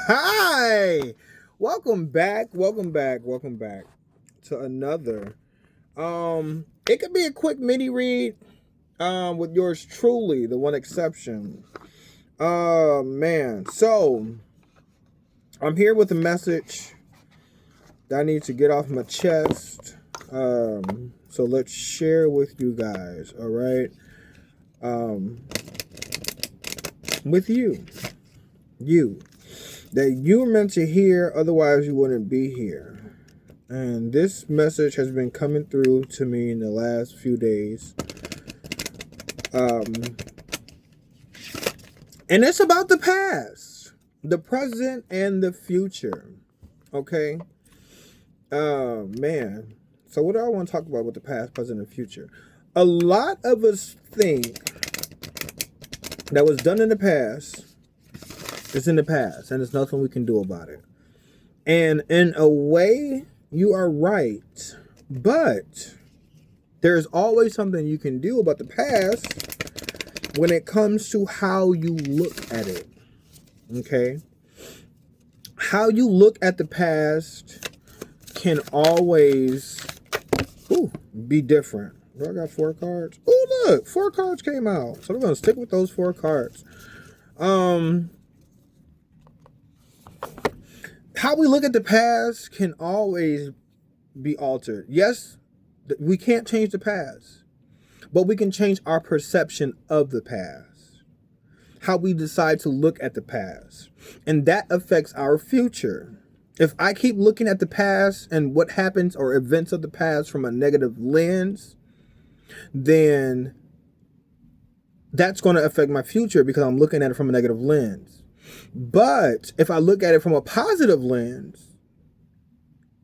Hi, welcome back, to another. It could be a quick mini read. With yours truly, the one exception. Man. So I'm here with a message that I need to get off my chest. So let's share with you guys. All right. Um, with you that you're meant to hear, otherwise you wouldn't be here. And this message has been coming through to me in the last few days. And it's about the past, the present, and the future. Okay? Man. So what do I want to talk about with the past, present, and future? A lot of us think that was done in the past is in the past, and there's nothing we can do about it. And in a way, you are right. But there's always something you can do about the past when it comes to how you look at it. Okay? How you look at the past can always be different. Do I got 4 cards? Oh, look, 4 cards came out. So I'm going to stick with those 4 cards. How we look at the past can always be altered. Yes, we can't change the past, but we can change our perception of the past. How we decide to look at the past. And that affects our future. If I keep looking at the past and what happens or events of the past from a negative lens, then that's going to affect my future because I'm looking at it from a negative lens. But if I look at it from a positive lens,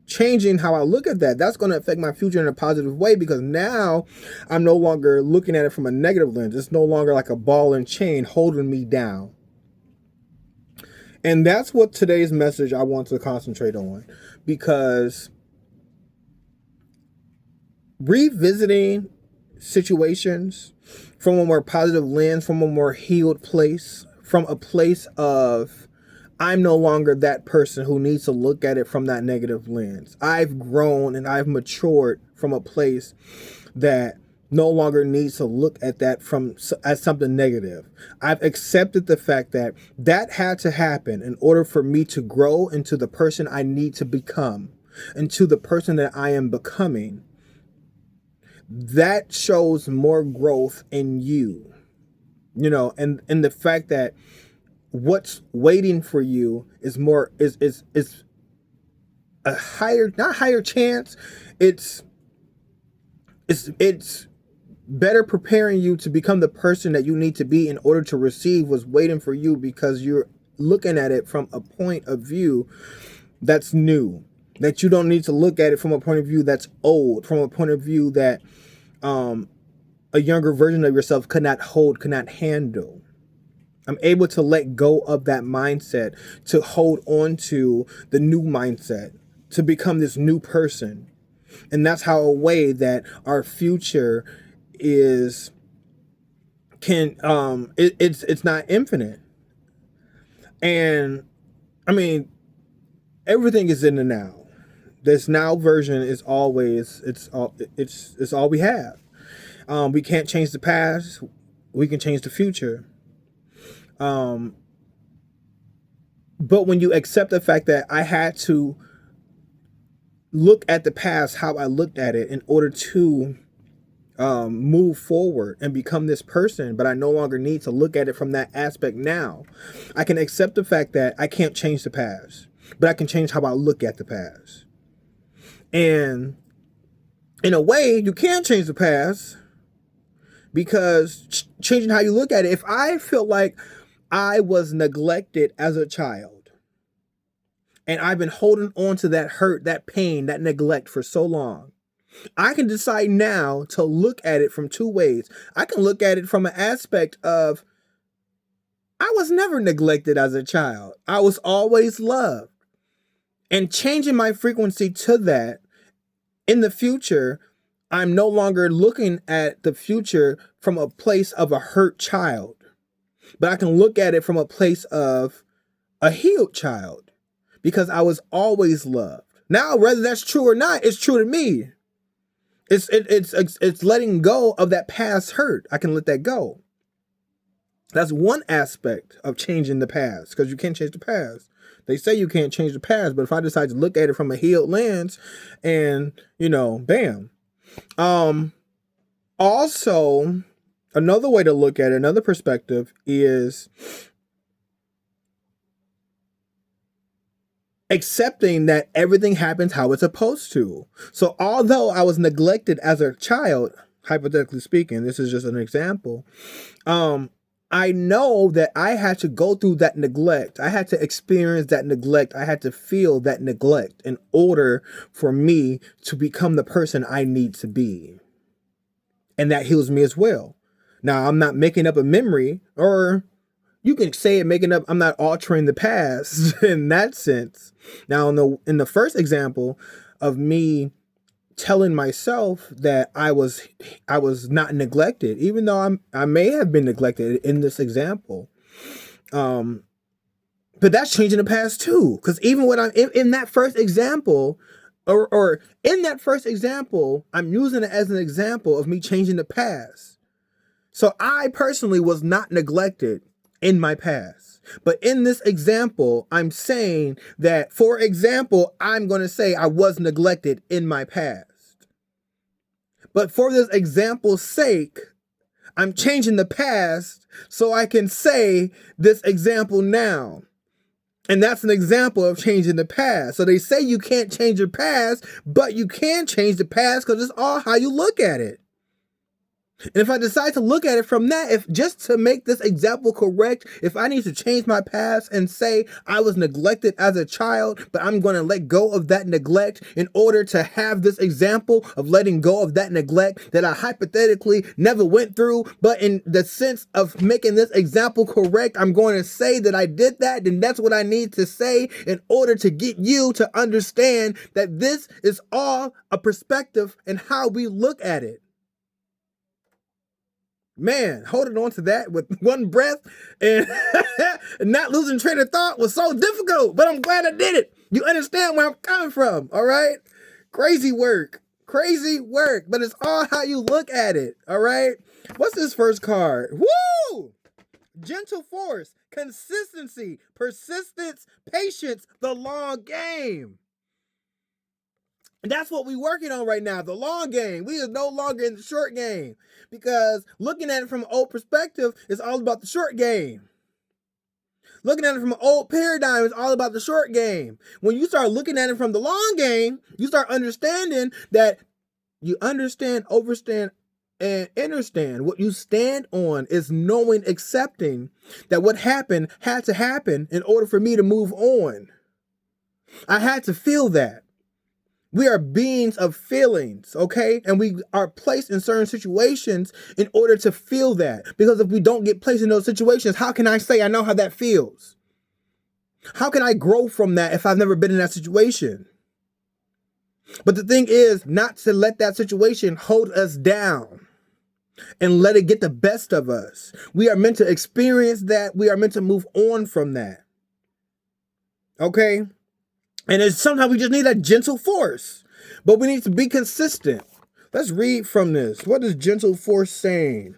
changing how I look at that, that's going to affect my future in a positive way because now I'm no longer looking at it from a negative lens. It's no longer like a ball and chain holding me down. And that's what today's message I want to concentrate on, because revisiting situations from a more positive lens, from a more healed place, from a place of I'm no longer that person who needs to look at it from that negative lens. I've grown and I've matured from a place that no longer needs to look at that as something negative. I've accepted the fact that that had to happen in order for me to grow into the person I need to become, into the person that I am becoming. That shows more growth in you, and the fact that what's waiting for you is more is a higher, not higher chance, it's better preparing you to become the person that you need to be in order to receive what's waiting for you, because you're looking at it from a point of view that's new, that you don't need to look at it from a point of view that's old, from a point of view that a younger version of yourself could not handle. I'm able to let go of that mindset, to hold on to the new mindset, to become this new person. And that's how a way that our future it's not infinite. And I mean, everything is in the now. This now version is always it's all we have. We can't change the past. We can change the future. But when you accept the fact that I had to look at the past, how I looked at it in order to move forward and become this person, but I no longer need to look at it from that aspect now. I can accept the fact that I can't change the past, but I can change how I look at the past. And in a way, you can change the past, because changing how you look at it, if I feel like I was neglected as a child, and I've been holding on to that hurt, that pain, that neglect for so long, I can decide now to look at it from 2 ways. I can look at it from an aspect of I was never neglected as a child. I was always loved. And changing my frequency to that, in the future, I'm no longer looking at the future from a place of a hurt child, but I can look at it from a place of a healed child because I was always loved. Now, whether that's true or not, it's true to me. It's letting go of that past hurt. I can let that go. That's one aspect of changing the past, because you can't change the past. They say you can't change the past, but if I decide to look at it from a healed lens and, bam. Also, another way to look at it, another perspective is accepting that everything happens how it's supposed to. So although I was neglected as a child, hypothetically speaking, this is just an example, I know that I had to go through that neglect. I had to experience that neglect. I had to feel that neglect in order for me to become the person I need to be. And that heals me as well. Now, I'm not making up a memory, or you can say it making up, I'm not altering the past in that sense. Now, in the first example of me telling myself that I was not neglected, even though I may have been neglected in this example. But that's changing the past too. Because even when I'm in that first example, or in that first example, I'm using it as an example of me changing the past. So I personally was not neglected in my past. But in this example, I'm saying that, for example, I'm going to say I was neglected in my past. But for this example's sake, I'm changing the past so I can say this example now. And that's an example of changing the past. So they say you can't change your past, but you can change the past because it's all how you look at it. And if I decide to look at it from that, if just to make this example correct, if I need to change my past and say I was neglected as a child, but I'm going to let go of that neglect in order to have this example of letting go of that neglect that I hypothetically never went through, but in the sense of making this example correct, I'm going to say that I did that, then that's what I need to say in order to get you to understand that this is all a perspective and how we look at it. Man, holding on to that with one breath and not losing train of thought was so difficult, but I'm glad I did it. You understand where I'm coming from, all right? Crazy work, but it's all how you look at it, all right? What's this first card? Woo! Gentle force, consistency, persistence, patience, the long game. And that's what we're working on right now, the long game. We are no longer in the short game, because looking at it from an old perspective is all about the short game. Looking at it from an old paradigm is all about the short game. When you start looking at it from the long game, you start understanding that you understand, overstand, and understand. What you stand on is knowing, accepting that what happened had to happen in order for me to move on. I had to feel that. We are beings of feelings, okay? And we are placed in certain situations in order to feel that. Because if we don't get placed in those situations, how can I say I know how that feels? How can I grow from that if I've never been in that situation? But the thing is not to let that situation hold us down and let it get the best of us. We are meant to experience that. We are meant to move on from that. Okay? And sometimes we just need that gentle force, but we need to be consistent. Let's read from this. What is gentle force saying?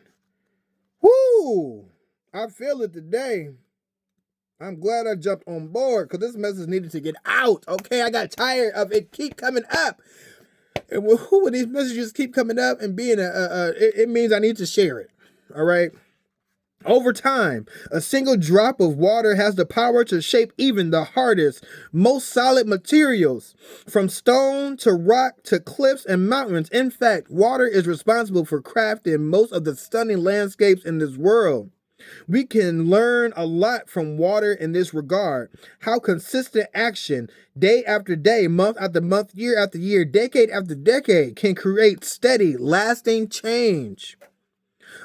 Woo! I feel it today. I'm glad I jumped on board because this message needed to get out. Okay, I got tired of it keep coming up. And when these messages keep coming up and being it means I need to share it. All right. Over time, a single drop of water has the power to shape even the hardest, most solid materials, from stone to rock to cliffs and mountains. In fact, water is responsible for crafting most of the stunning landscapes in this world. We can learn a lot from water in this regard. How consistent action, day after day, month after month, year after year, decade after decade, can create steady, lasting change.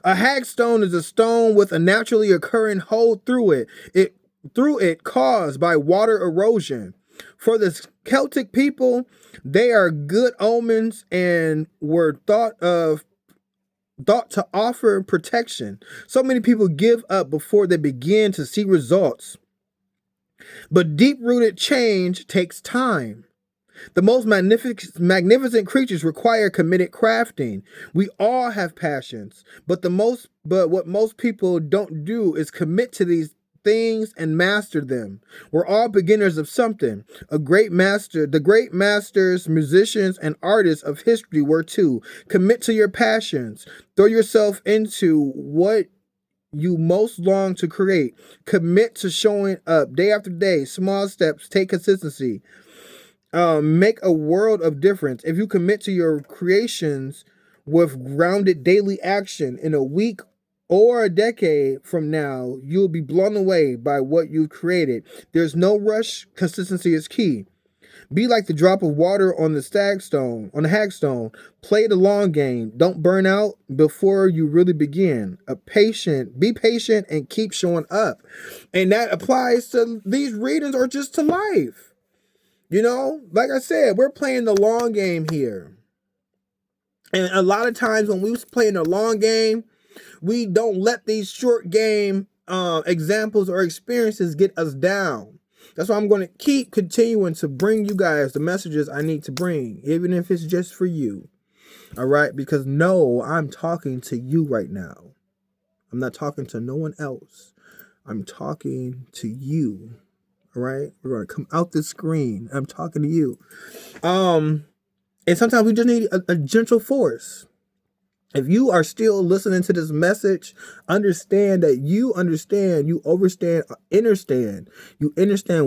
A hagstone is a stone with a naturally occurring hole through it caused by water erosion. For the Celtic people, they are good omens and were thought to offer protection. So many people give up before they begin to see results. But deep-rooted change takes time. The most magnificent creatures require committed crafting. We all have passions, but what most people don't do is commit to these things and master them. We're all beginners of something. The great masters, musicians, and artists of history were too. Commit to your passions. Throw yourself into what you most long to create. Commit to showing up day after day. Small steps, take consistency. Make a world of difference. If you commit to your creations with grounded daily action, in a week or a decade from now, you'll be blown away by what you've created. There's no rush. Consistency is key. Be like the drop of water on the hagstone. Play the long game. Don't burn out before you really begin. Be patient and keep showing up. And that applies to these readings or just to life. You know, like I said, we're playing the long game here. And a lot of times when we play in the long game, we don't let these short game examples or experiences get us down. That's why I'm going to keep continuing to bring you guys the messages I need to bring, even if it's just for you. All right? Because no, I'm talking to you right now. I'm not talking to no one else. I'm talking to you. All right? We're going to come out the screen. I'm talking to you. And sometimes we just need a gentle force. If you are still listening to this message, understand that you understand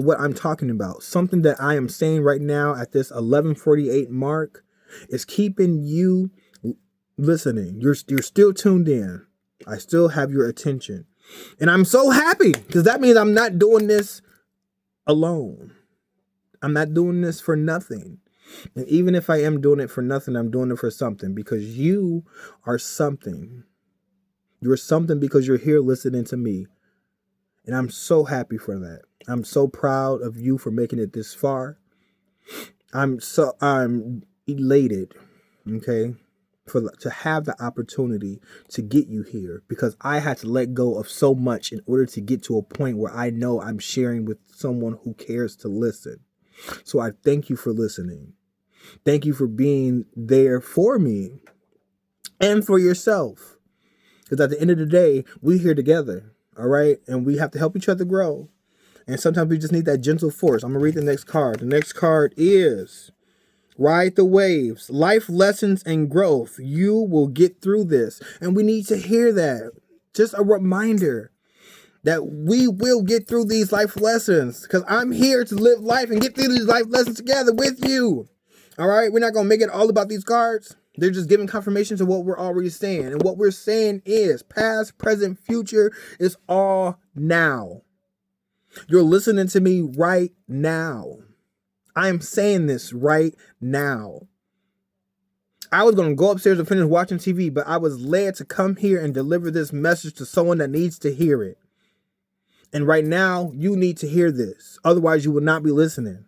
what I'm talking about. Something that I am saying right now at this 11:48 mark is keeping you listening. You're still tuned in. I still have your attention. And I'm so happy because that means I'm not doing this alone. I'm not doing this for nothing. And even if I am doing it for nothing, I'm doing it for something, because you are something. You're something because you're here listening to me. And I'm so happy for that. I'm so proud of you for making it this far. I'm elated, okay, to have the opportunity to get you here, because I had to let go of so much in order to get to a point where I know I'm sharing with someone who cares to listen. So I thank you for listening. Thank you for being there for me and for yourself. Because at the end of the day, we're here together, all right? And we have to help each other grow. And sometimes we just need that gentle force. I'm going to read the next card. The next card is Ride the Waves, Life Lessons and Growth. You will get through this. And we need to hear that. Just a reminder that we will get through these life lessons, because I'm here to live life and get through these life lessons together with you. All right? We're not going to make it all about these cards. They're just giving confirmation to what we're already saying. And what we're saying is past, present, future is all now. You're listening to me right now. I am saying this right now. I was going to go upstairs and finish watching TV, but I was led to come here and deliver this message to someone that needs to hear it. And right now, you need to hear this. Otherwise, you will not be listening.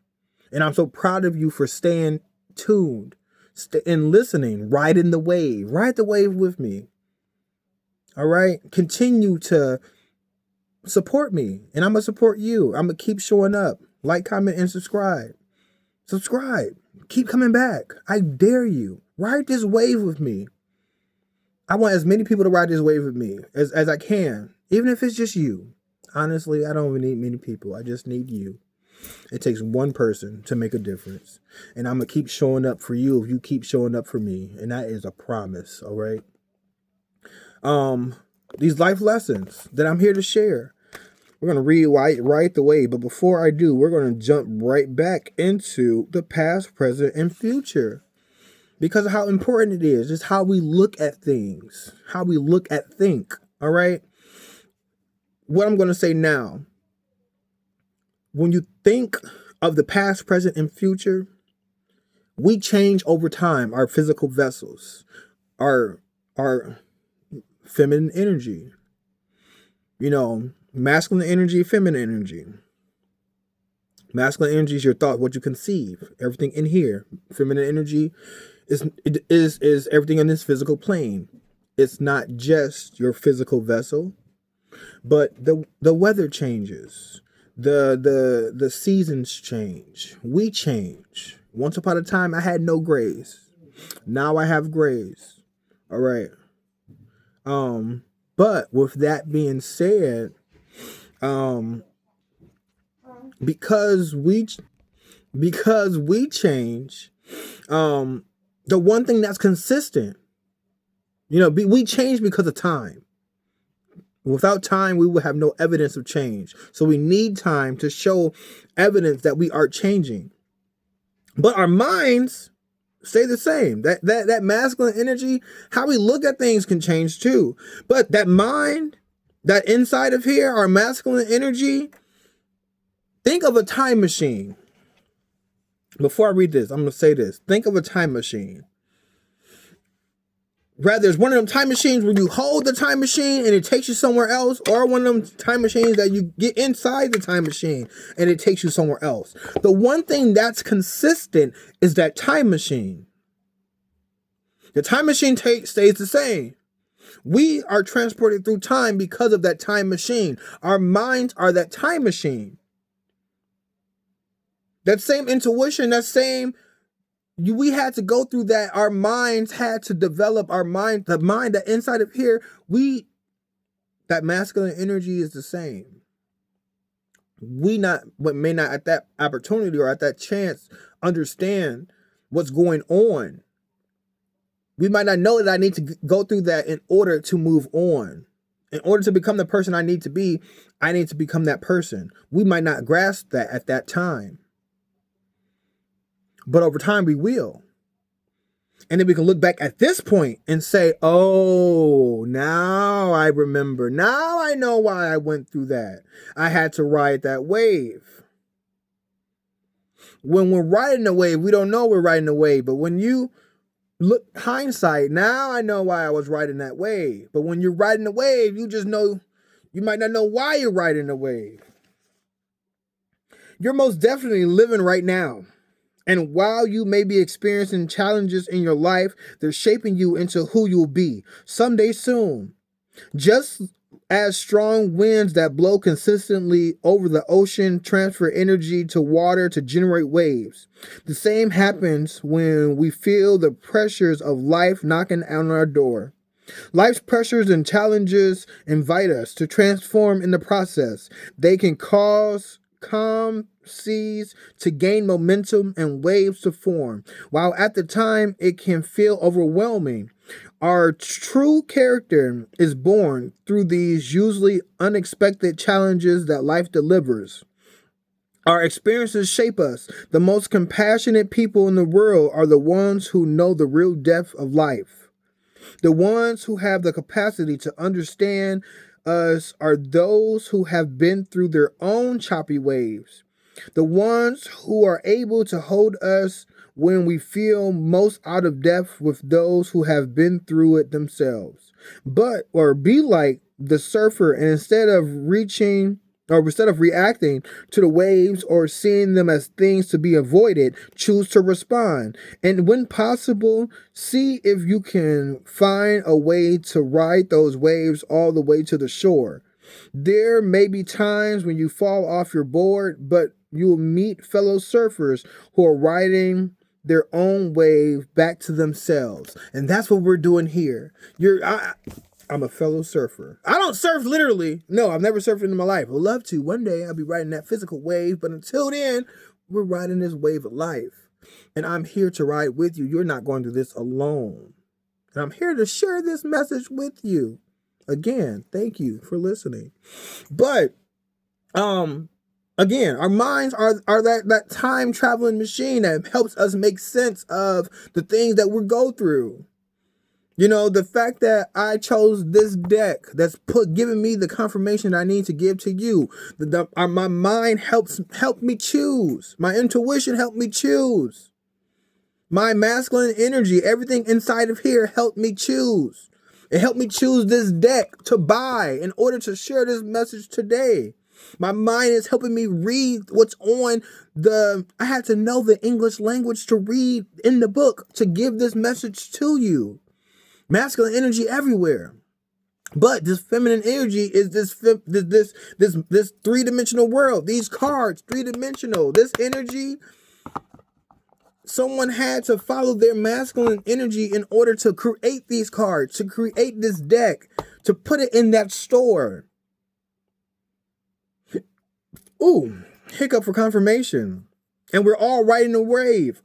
And I'm so proud of you for staying tuned and listening. Ride the wave with me. All right? Continue to support me. And I'm going to support you. I'm going to keep showing up. Like, comment, and subscribe. Subscribe. Keep coming back. I dare you. Ride this wave with me. I want as many people to ride this wave with me as I can. Even if it's just you. Honestly, I don't even need many people. I just need you. It takes one person to make a difference. And I'm going to keep showing up for you if you keep showing up for me. And that is a promise, all right? These life lessons that I'm here to share. We're going to read right the way. But before I do, we're going to jump right back into the past, present, and future. Because of how important it is. It's how we look at things. How we think, all right? What I'm going to say now, when you think of the past, present, and future, we change over time. Our physical vessels, our feminine energy, masculine energy, feminine energy. Masculine energy is your thought, what you conceive, everything in here. Feminine energy is everything in this physical plane. It's not just your physical vessel, but the weather changes. The seasons change. We change. Once upon a time, I had no grays. Now I have grays. All right. But with that being said, because we change, the one thing that's consistent, we change because of time. Without time, we will have no evidence of change. So we need time to show evidence that we are changing. But our minds stay the same. That masculine energy, how we look at things can change too. But that mind, that inside of here, our masculine energy, think of a time machine. Before I read this, I'm going to say this. Think of a time machine. Rather, it's one of them time machines where you hold the time machine and it takes you somewhere else, or one of them time machines that you get inside the time machine and it takes you somewhere else. The one thing that's consistent is that time machine. The time machine stays the same. We are transported through time because of that time machine. Our minds are that time machine. That same intuition, we had to go through that. Our minds had to develop the mind that inside of here, that masculine energy is the same. We may not at that opportunity or at that chance understand what's going on. We might not know that I need to go through that in order to move on. In order to become the person I need to be, I need to become that person. We might not grasp that at that time. But over time, we will. And then we can look back at this point and say, oh, now I remember. Now I know why I went through that. I had to ride that wave. When we're riding the wave, we don't know we're riding the wave. But when you look hindsight, now I know why I was riding that wave. But when you're riding the wave, you might not know why you're riding the wave. You're most definitely living right now. And while you may be experiencing challenges in your life, they're shaping you into who you'll be someday soon. Just as strong winds that blow consistently over the ocean transfer energy to water to generate waves, the same happens when we feel the pressures of life knocking on our door. Life's pressures and challenges invite us to transform in the process. They can cause calm seas to gain momentum and waves to form. While at the time it can feel overwhelming, our true character is born through these usually unexpected challenges that life delivers. Our experiences shape us. The most compassionate people in the world are the ones who know the real depth of life. The ones who have the capacity to understand us are those who have been through their own choppy waves. The ones who are able to hold us when we feel most out of depth with those who have been through it themselves. Be like the surfer, and instead of reacting reacting to the waves or seeing them as things to be avoided, choose to respond. And when possible, see if you can find a way to ride those waves all the way to the shore. There may be times when you fall off your board, but you'll meet fellow surfers who are riding their own wave back to themselves. And that's what we're doing here. I'm a fellow surfer. I don't surf literally. No, I've never surfed in my life. I'd love to. One day I'll be riding that physical wave. But until then, we're riding this wave of life. And I'm here to ride with you. You're not going through this alone. And I'm here to share this message with you. Again, thank you for listening. But, again, our minds are that time traveling machine that helps us make sense of the things that we go through. The fact that I chose this deck that's giving me the confirmation I need to give to you. My mind helped me choose. My intuition helped me choose. My masculine energy, everything inside of here helped me choose. It helped me choose this deck to buy in order to share this message today. My mind is helping me read what's on I had to know the English language to read in the book to give this message to you. Masculine energy everywhere. But this feminine energy is this three-dimensional world. These cards, three-dimensional. This energy, someone had to follow their masculine energy in order to create these cards, to create this deck, to put it in that store. Ooh, hiccup for confirmation. And we're all riding a wave.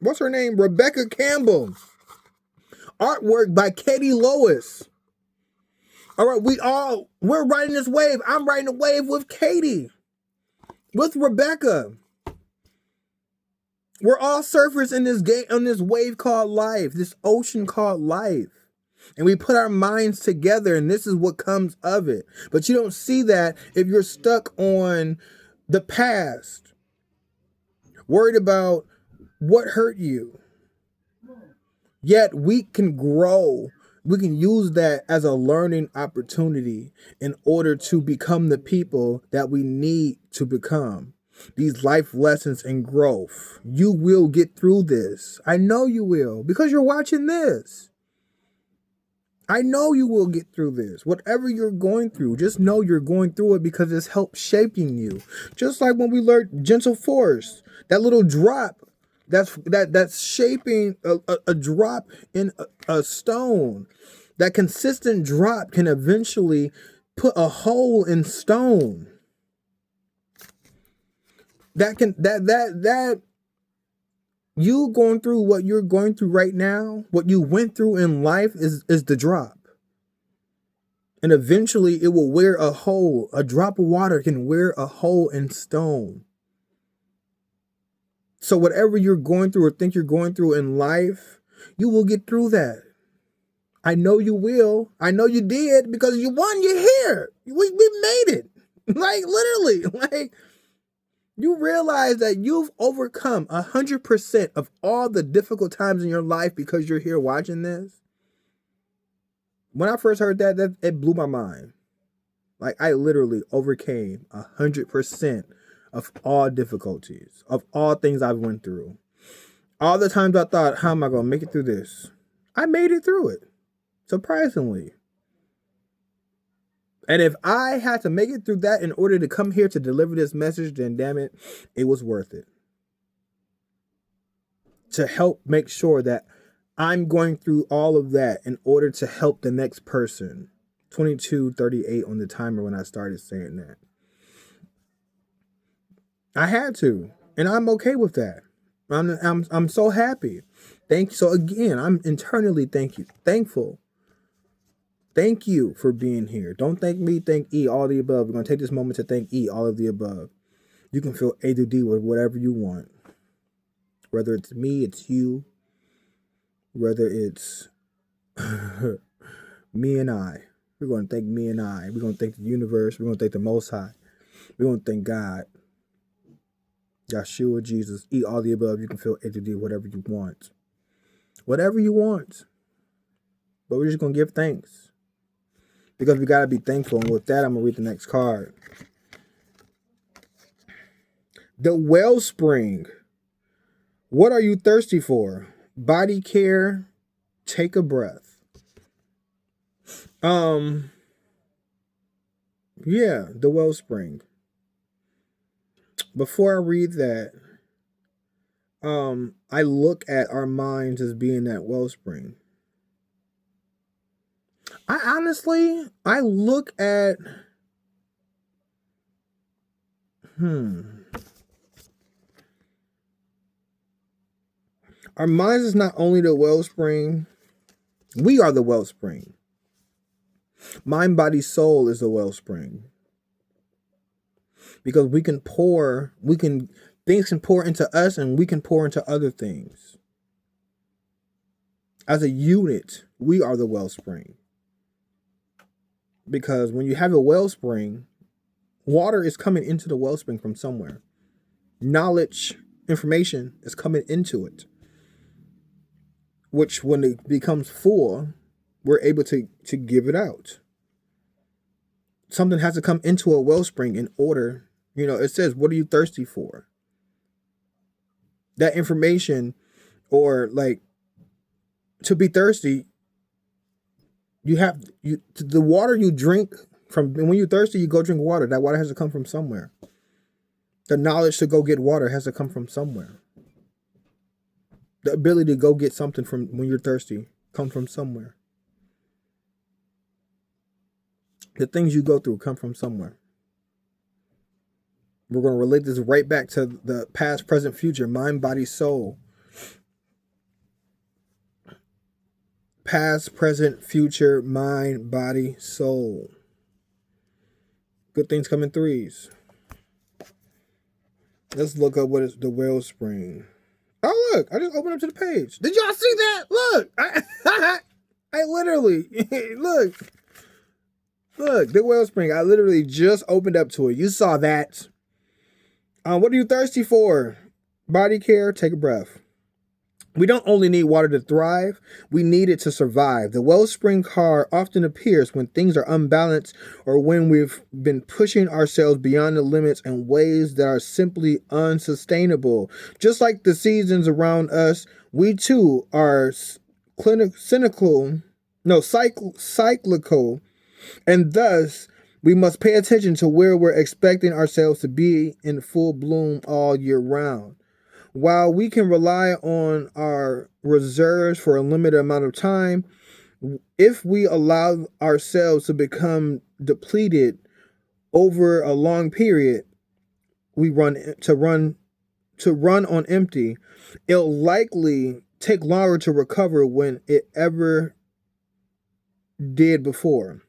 What's her name? Rebecca Campbell. Artwork by Katie Lois. All right, we're riding this wave. I'm riding a wave with Katie, with Rebecca. We're all surfers in this game, on this wave called life, this ocean called life. And we put our minds together, and this is what comes of it. But you don't see that if you're stuck on the past, worried about what hurt you. Yet we can grow. We can use that as a learning opportunity in order to become the people that we need to become. These life lessons and growth. You will get through this. I know you will, because you're watching this. I know you will get through this. Whatever you're going through, just know you're going through it because it's helped shaping you. Just like when we learned gentle force, that little drop that's shaping a drop in a stone. That consistent drop can eventually put a hole in stone. That you going through what you're going through right now, what you went through in life is the drop. And eventually it will wear a hole. A drop of water can wear a hole in stone. So whatever you're going through or think you're going through in life, you will get through that. I know you will. I know you did, because you won. You're here. We made it. Like, literally. Like, you realize that you've overcome 100% of all the difficult times in your life because you're here watching this. When I first heard that it blew my mind. Like, I literally overcame 100% of all difficulties, of all things I've went through. All the times I thought, how am I going to make it through this? I made it through it, surprisingly. And if I had to make it through that in order to come here to deliver this message, then damn it, it was worth it. To help make sure that I'm going through all of that in order to help the next person. 22:38 on the timer when I started saying that. I had to, and I'm okay with that. I'm so happy. Thank you. So again, I'm internally thankful. Thank you for being here. Don't thank me, thank E, all of the above. We're going to take this moment to thank E, all of the above. You can feel A to D with whatever you want. Whether it's me, it's you. Whether it's me and I. We're going to thank me and I. We're going to thank the universe. We're going to thank the Most High. We're going to thank God. Yeshua, Jesus, E, all the above. You can feel A to D, whatever you want. Whatever you want. But we're just going to give thanks. Because we got to be thankful. And with that, I'm going to read the next card. The Wellspring. What are you thirsty for? Body care. Take a breath. Yeah, the Wellspring. Before I read that, I look at our minds as being that wellspring. I look at, our minds is not only the wellspring, we are the wellspring. Mind, body, soul is the wellspring. Because things can pour into us and we can pour into other things. As a unit, we are the wellspring. Because when you have a wellspring, water is coming into the wellspring from somewhere. Knowledge, information is coming into it. Which, when it becomes full, we're able to give it out. Something has to come into a wellspring in order, it says, what are you thirsty for? That information, or like, to be thirsty, The water you drink from, when you're thirsty, you go drink water. That water has to come from somewhere. The knowledge to go get water has to come from somewhere. The ability to go get something from when you're thirsty come from somewhere. The things you go through come from somewhere. We're going to relate this right back to the past, present, future, mind, body, soul. Past, present, future, mind, body, soul. Good things come in threes. Let's look up what is the wellspring. Oh, look, I just opened up to the page. Did y'all see that? Look, I literally, look, the wellspring. I literally just opened up to it. You saw that. What are you thirsty for? Body care, take a breath. We don't only need water to thrive, we need it to survive. The wellspring card often appears when things are unbalanced or when we've been pushing ourselves beyond the limits in ways that are simply unsustainable. Just like the seasons around us, we too are cyclical, and thus we must pay attention to where we're expecting ourselves to be in full bloom all year round. While we can rely on our reserves for a limited amount of time, if we allow ourselves to become depleted over a long period, we run on empty. It'll likely take longer to recover than it ever did before.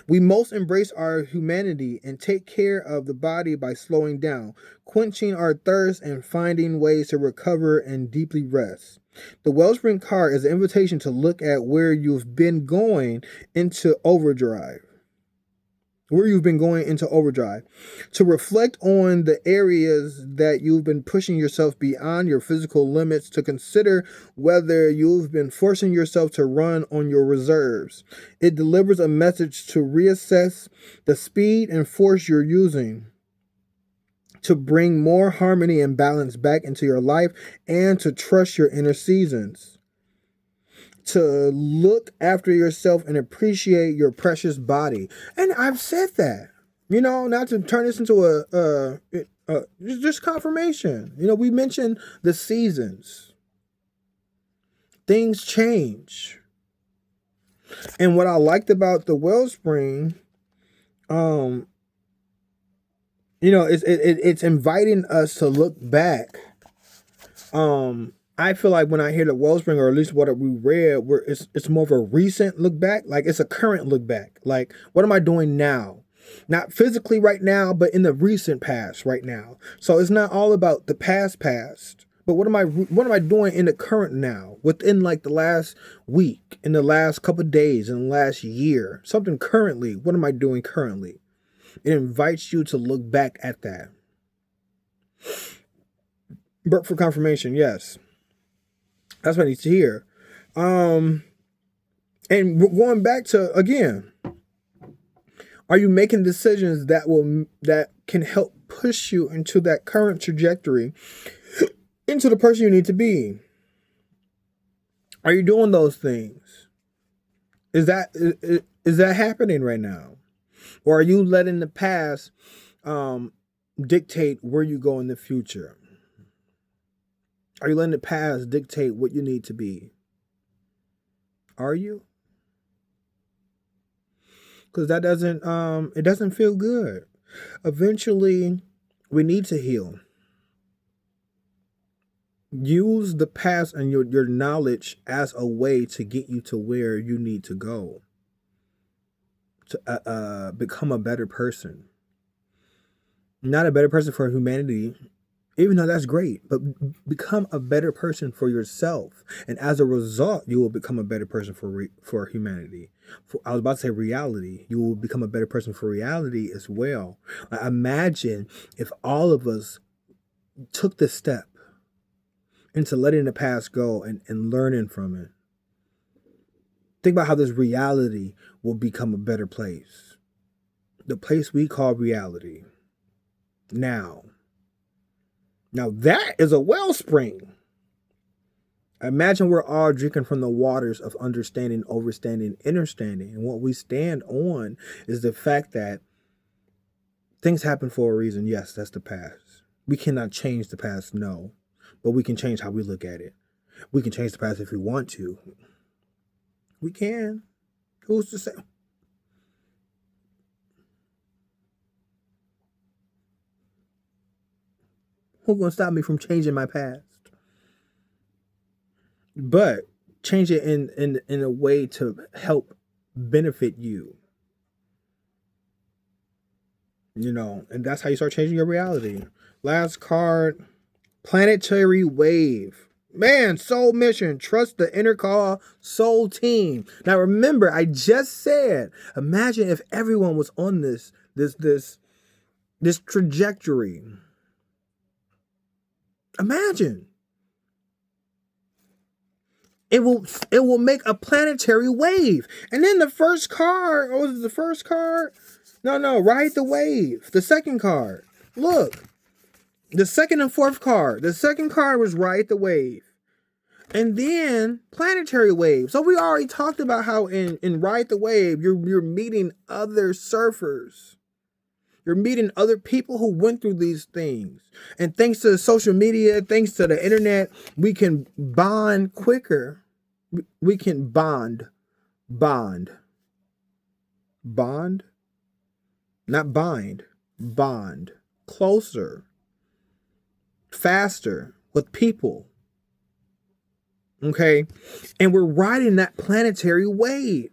We most embrace our humanity and take care of the body by slowing down, quenching our thirst, and finding ways to recover and deeply rest. The Wellspring card is an invitation to look at where you've been going into overdrive. To reflect on the areas that you've been pushing yourself beyond your physical limits, to consider whether you've been forcing yourself to run on your reserves. It delivers a message to reassess the speed and force you're using to bring more harmony and balance back into your life and to trust your inner seasons. To look after yourself and appreciate your precious body. And I've said that, not to turn this into just confirmation. We mentioned the seasons. Things change. And what I liked about the wellspring, it's inviting us to look back. I feel like when I hear the wellspring, or at least what we read, it's more of a recent look back. Like it's a current look back. Like, what am I doing now? Not physically right now, but in the recent past right now. So it's not all about the past, but what am I doing in the current now? Within like the last week, in the last couple of days, in the last year, something currently. What am I doing currently? It invites you to look back at that. But for confirmation, yes. That's what I need to hear. And going back to, again, are you making decisions that can help push you into that current trajectory, into the person you need to be? Are you doing those things? Is that happening right now? Or are you letting the past dictate where you go in the future? Are you letting the past dictate what you need to be? Are you? Because that doesn't feel good. Eventually, we need to heal. Use the past and your knowledge as a way to get you to where you need to go. To become a better person. Not a better person for humanity, even though that's great, but become a better person for yourself. And as a result, you will become a better person for humanity. I was about to say reality. You will become a better person for reality as well. Imagine if all of us took this step into letting the past go and learning from it. Think about how this reality will become a better place. The place we call reality. Now that is a wellspring. Imagine we're all drinking from the waters of understanding, overstanding, understanding. And what we stand on is the fact that things happen for a reason. Yes, that's the past. We cannot change the past, no. But we can change how we look at it. We can change the past if we want to. We can. Who's to say? Who's going to stop me from changing my past? But change it in a way to help benefit you. You know, and that's how you start changing your reality. Last card, planetary wave. Man, soul mission, trust the inner call, soul team. Now remember, I just said, imagine if everyone was on this trajectory. Imagine. It will make a planetary wave. And then the first card, was it the first card? No, ride the wave. The second card. Look. The second and fourth card. The second card was ride the wave. And then planetary wave. So we already talked about how in ride the wave, you're meeting other surfers. You're meeting other people who went through these things. And thanks to social media, thanks to the internet, we can bond quicker. We can bond. Not bind. Bond. Closer. Faster with people. Okay? And we're riding that planetary wave.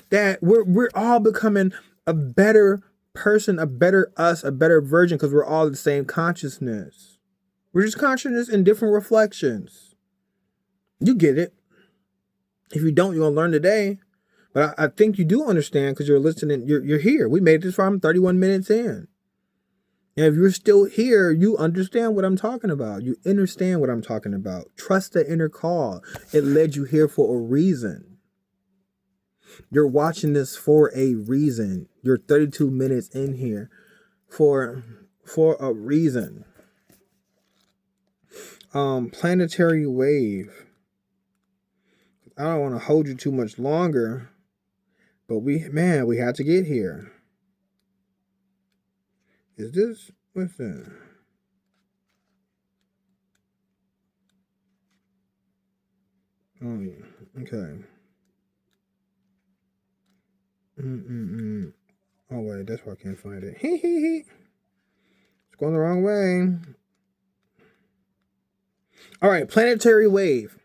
That we're all becoming a better person, a better us, a better version, because we're all the same consciousness. We're just consciousness in different reflections. You get it. If you don't, you're going to learn today. But I think you do understand because you're listening. You're here. We made this from 31 minutes in. And if you're still here, you understand what I'm talking about. You understand what I'm talking about. Trust the inner call. It led you here for a reason. You're watching this for a reason. You're 32 minutes in here for a reason. Planetary wave. I don't want to hold you too much longer, but we had to get here. Is this, what's that? Oh, yeah. Okay. Oh, wait, that's why I can't find it. It's going the wrong way. All right, planetary wave.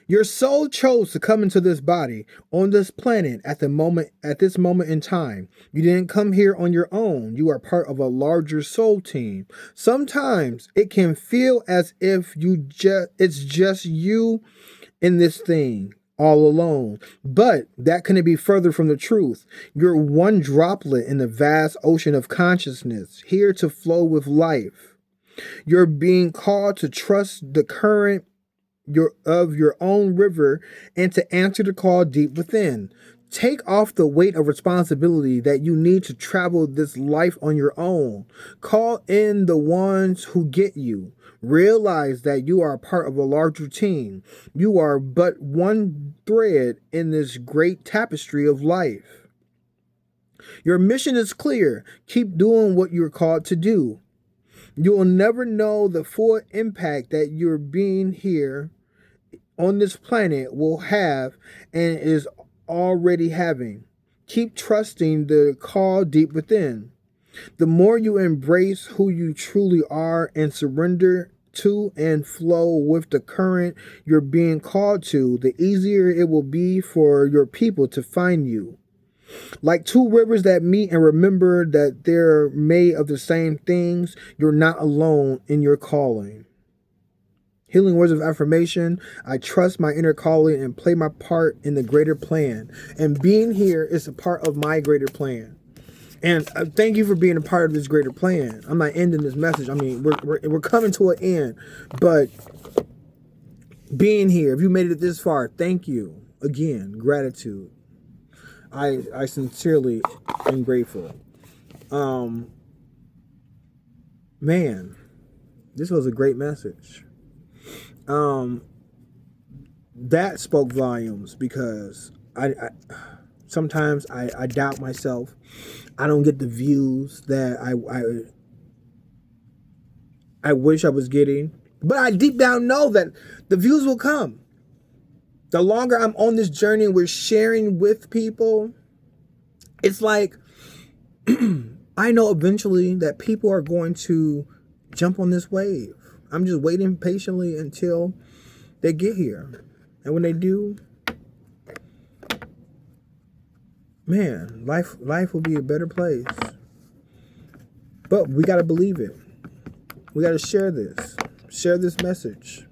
Your soul chose to come into this body on this planet at this moment in time. You didn't come here on your own. You are part of a larger soul team. Sometimes it can feel as if it's just you in this thing all alone. But that couldn't be further from the truth. You're one droplet in the vast ocean of consciousness, here to flow with life. You're being called to trust the current of your own river and to answer the call deep within. Take off the weight of responsibility that you need to travel this life on your own. Call in the ones who get you. Realize that you are a part of a larger team. You are but one thread in this great tapestry of life. Your mission is clear. Keep doing what you're called to do. You will never know the full impact that your being here on this planet will have and is already having. Keep trusting the call deep within. The more you embrace who you truly are and surrender to and flow with the current you're being called to, the easier it will be for your people to find you. Like two rivers that meet and remember that they're made of the same things, you're not alone in your calling. Healing words of affirmation. I trust my inner calling and play my part in the greater plan. And being here is a part of my greater plan. And thank you for being a part of this greater plan. I'm not ending this message. I mean, we're coming to an end. But being here, if you made it this far, thank you. Again, gratitude. I sincerely am grateful. Man, this was a great message. That spoke volumes because I sometimes I doubt myself. I don't get the views that I wish I was getting, but I deep down know that the views will come. The longer I'm on this journey and we're sharing with people, it's like I know eventually that people are going to jump on this wave. I'm just waiting patiently until they get here. And when they do, man, life will be a better place. But we got to believe it. We got to share this. Share this message.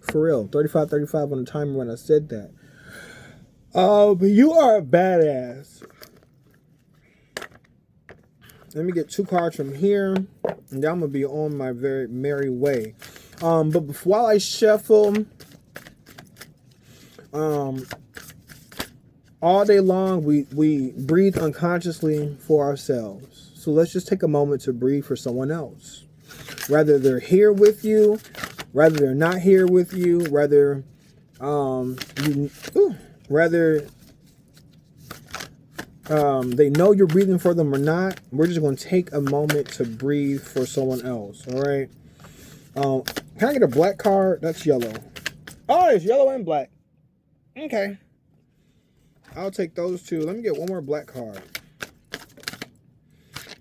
For real. 35 on the timer when I said that. But you are a badass. Let me get 2 cards from here, and then I'm gonna be on my very merry way. But while I shuffle, all day long we breathe unconsciously for ourselves. So let's just take a moment to breathe for someone else. Whether they're here with you, whether they're not here with you, whether they know you're breathing for them or not. We're just going to take a moment to breathe for someone else. All right. Can I get a black card? That's yellow. Oh, it's yellow and black. Okay. I'll take those 2. Let me get one more black card.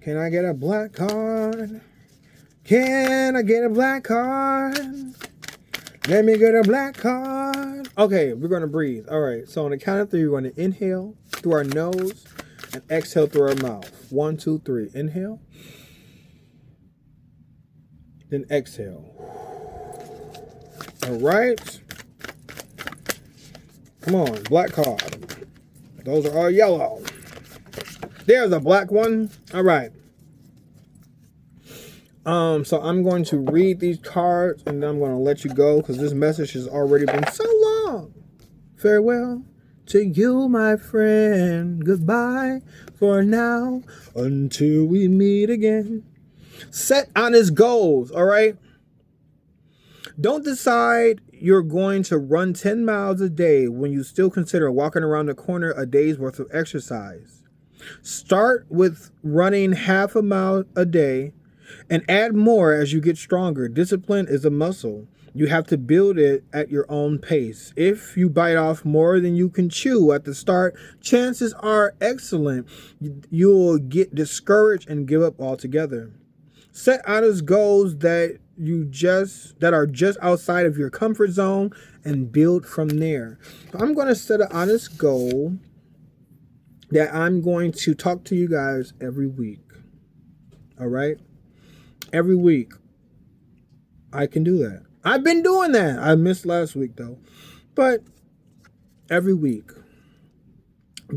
Can I get a black card? Can I get a black card? Let me get a black card. Okay, we're going to breathe. All right. So on the count of 3, we're going to inhale through our nose and exhale through our mouth. 1, 2, 3. Inhale. Then exhale. All right. Come on, black card. Those are all yellow. There's a black one. All right. So I'm going to read these cards and then I'm going to let you go because this message has already been so long. Farewell to you, my friend. Goodbye for now until we meet again. Set honest goals, all right? Don't decide you're going to run 10 miles a day when you still consider walking around the corner a day's worth of exercise. Start with running half a mile a day and add more as you get stronger. Discipline is a muscle. You have to build it at your own pace. If you bite off more than you can chew at the start, chances are excellent you'll get discouraged and give up altogether. Set honest goals that are just outside of your comfort zone and build from there. So I'm going to set an honest goal that I'm going to talk to you guys every week. All right? Every week. I can do that. I've been doing that. I missed last week though. But every week.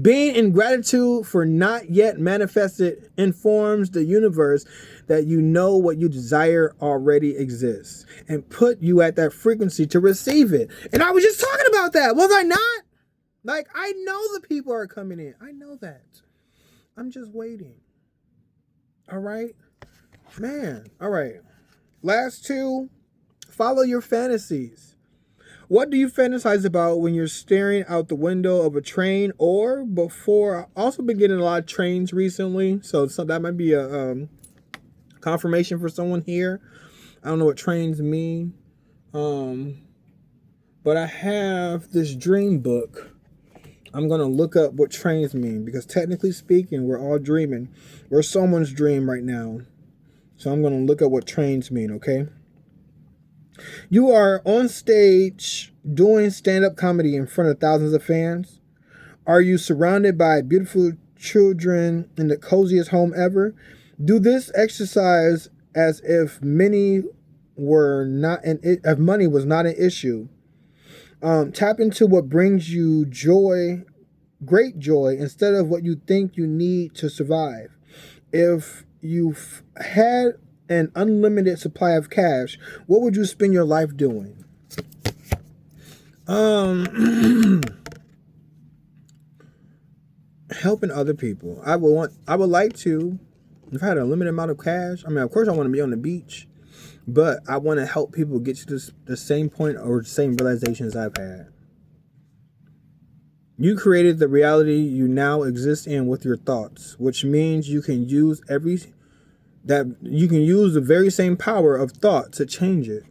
Being in gratitude for not yet manifested informs the universe that you know what you desire already exists and put you at that frequency to receive it. And I was just talking about that. Was I not? Like, I know the people are coming in. I know that. I'm just waiting. All right? Man. All right. Last 2. Follow your fantasies. What do you fantasize about when you're staring out the window of a train or before? I've also been getting a lot of trains recently, so that might be a confirmation for someone here. I don't know what trains mean, but I have this dream book. I'm going to look up what trains mean because technically speaking, we're all dreaming. We're someone's dream right now. So I'm going to look up what trains mean, okay? You are on stage doing stand-up comedy in front of thousands of fans. Are you surrounded by beautiful children in the coziest home ever? Do this exercise as if money was not an issue. Tap into what brings you joy, great joy, instead of what you think you need to survive. If you've had an unlimited supply of cash, what would you spend your life doing? Helping other people. I would like to, if I had a limited amount of cash, I mean, of course I want to be on the beach, But I want to help people get to the same point or same realizations I've had. You created the reality you now exist in with your thoughts, which means you can use the very same power of thought to change it.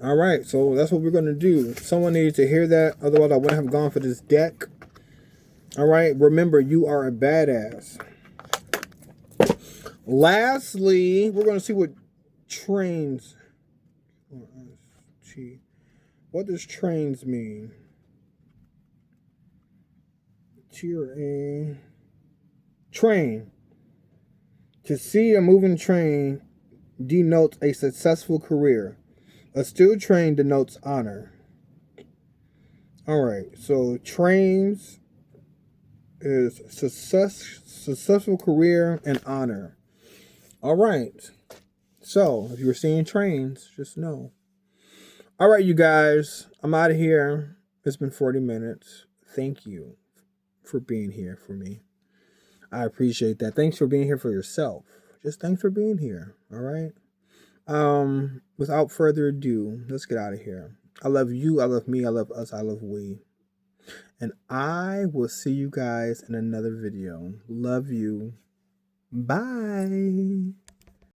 All right, so that's what we're going to do. Someone needed to hear that. Otherwise, I wouldn't have gone for this deck. All right, remember, you are a badass. Lastly, we're going to see what trains. What does trains mean? Train. To see a moving train denotes a successful career. A still train denotes honor. All right, so trains is successful career and honor. All right, so if you're seeing trains, just know. All right, you guys, I'm out of here. It's been 40 minutes. Thank you for being here for me. I appreciate that. Thanks for being here for yourself. Just thanks for being here. All right. Without further ado, let's get out of here. I love you. I love me. I love us. I love we. And I will see you guys in another video. Love you. Bye.